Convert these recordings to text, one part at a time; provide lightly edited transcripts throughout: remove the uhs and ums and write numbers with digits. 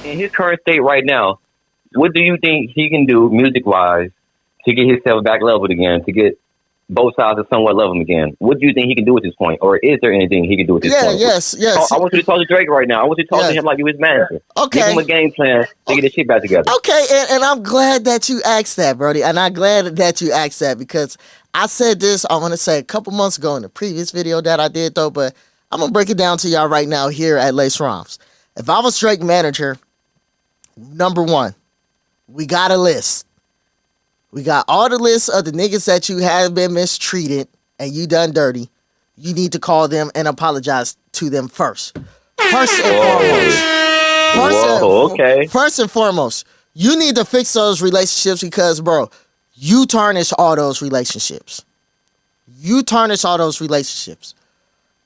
in his current state right now, what do you think he can do music-wise to get himself back leveled again, to get both sides to somewhat level again? What do you think he can do at this point? Or is there anything he can do at this point? Yes. I want you to talk to Drake right now. I want you to talk to him like you his manager. Okay. Give him a game plan to get his shit back together. Okay, and I'm glad that you asked that, Brody. And I'm glad that you asked that because I said this, I want to say a couple months ago in the previous video that I did, though, but I'm going to break it down to y'all right now here at Lace Rhymes. If I was Drake manager, number one, we got a list. We got all the lists of the niggas that you have been mistreated and you done dirty. You need to call them and apologize to them first. First and foremost, you need to fix those relationships because, bro, you tarnish all those relationships.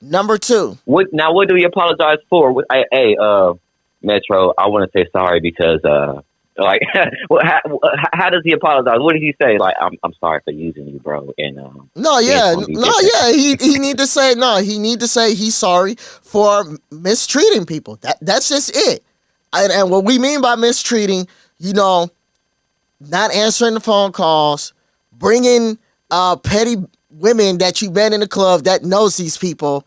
Number two. What do we apologize for? Hey, Metro, I want to say sorry because, like, how does he apologize? What did he say? Like, I'm sorry for using you, bro. And he need to say no. He need to say he's sorry for mistreating people. That's just it. And what we mean by mistreating, not answering the phone calls, bringing petty women that you met in the club that knows these people,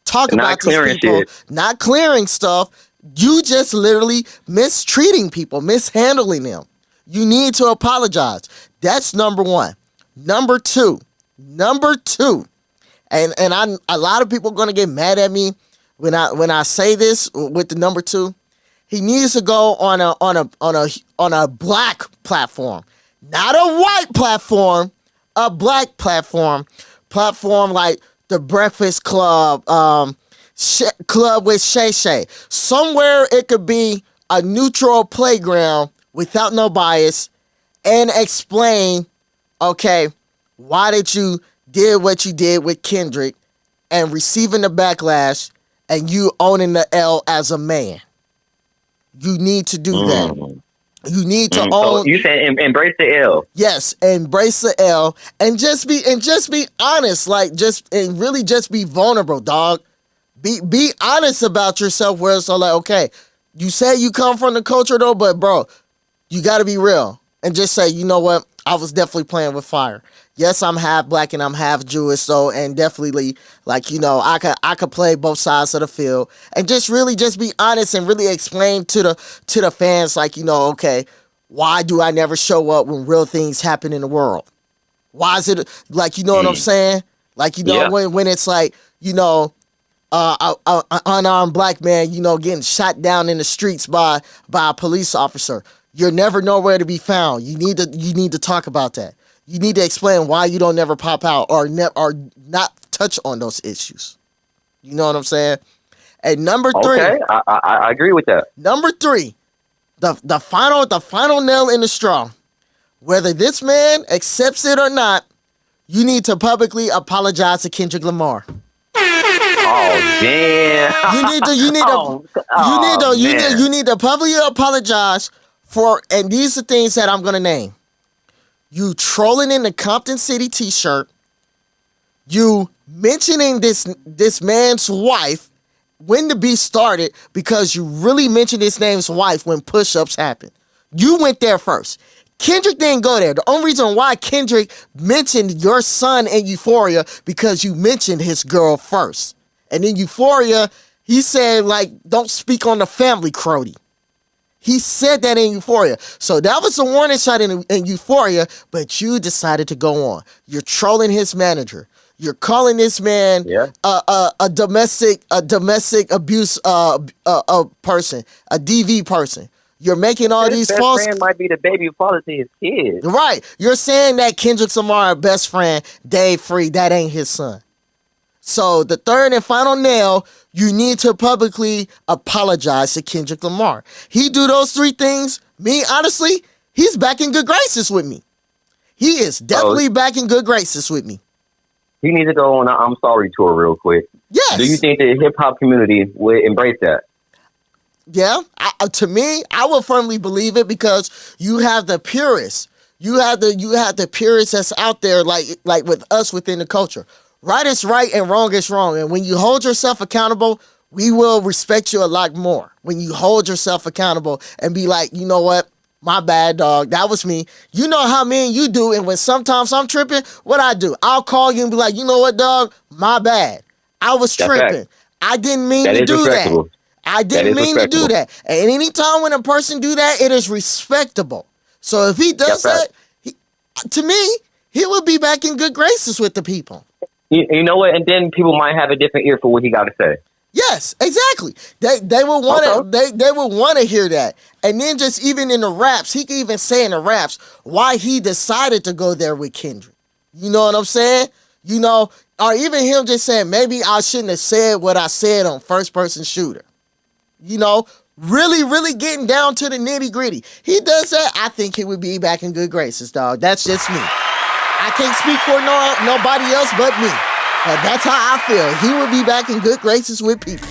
talk about these people, not clearing stuff. You just literally mistreating people, mishandling them. You need to apologize. That's number one. Number two, and a lot of people are gonna get mad at me when I say this with the number two. He needs to go on a black platform, not a white platform, a black platform like the Breakfast Club, Club with Shay Shay. Somewhere it could be a neutral playground without no bias and explain, okay, why did you did what you did with Kendrick and receiving the backlash and you owning the L as a man. You need to do that. You need to own. So you said embrace the L. Yes, embrace the L and just be honest, really be vulnerable, dog. Be honest about yourself. Where it's all like, okay, you say you come from the culture though, but bro, you got to be real and just say, you know what, I was definitely playing with fire. Yes, I'm half black and I'm half Jewish, so and definitely I could play both sides of the field and just be honest and really explain to the fans okay, why do I never show up when real things happen in the world? Why is it what I'm saying? When it's an unarmed black man, getting shot down in the streets by a police officer. You're never nowhere to be found. You need to talk about that. You need to explain why you don't never pop out or not touch on those issues. You know what I'm saying? And number three. Okay, I agree with that. Number three, the final nail in the straw. Whether this man accepts it or not, you need to publicly apologize to Kendrick Lamar. Oh damn! You need to publicly apologize for, and these are things that I'm gonna name. You trolling in the Compton City t-shirt. You mentioning this man's wife when the beef started because you really mentioned this man's wife when push-ups happened. You went there first. Kendrick didn't go there. The only reason why Kendrick mentioned your son in Euphoria because you mentioned his girl first. And in Euphoria, he said, don't speak on the family, Crody. He said that in Euphoria. So that was a warning shot in Euphoria, but you decided to go on. You're trolling his manager. You're calling this man a domestic abuse person, a DV person. You're making all these false. His best friend might be the baby father to his kids. Right. You're saying that Kendrick Lamar, best friend, Dave Free, that ain't his son. So the third and final nail, you need to publicly apologize to Kendrick Lamar. He do those three things. Me, honestly, he's back in good graces with me. He is definitely back in good graces with me. He needs to go on an I'm sorry tour real quick. Yes. Do you think the hip hop community would embrace that? Yeah. To me, I will firmly believe it because you have the purists. You have the purists that's out there like with us within the culture. Right is right and wrong is wrong. And when you hold yourself accountable, we will respect you a lot more when you hold yourself accountable and be like, you know what? My bad, dog. That was me. You know how me and you do. And when sometimes I'm tripping, what I do? I'll call you and be like, you know what, dog? My bad. I was tripping. I didn't mean to do that. I didn't mean to do that. And anytime when a person do that, it is respectable. So if he does that, to me, he will be back in good graces with the people. You know what? And then people might have a different ear for what he got to say. Yes, exactly. They will want to they will want to hear that. And then just even in the raps, he can even say in the raps why he decided to go there with Kendrick. You know what I'm saying? You know, or even him just saying maybe I shouldn't have said what I said on First Person Shooter. You know, really, really getting down to the nitty gritty. He does that, I think he would be back in good graces, dog. That's just me. I can't speak for nobody else but me. But that's how I feel. He would be back in good graces with people.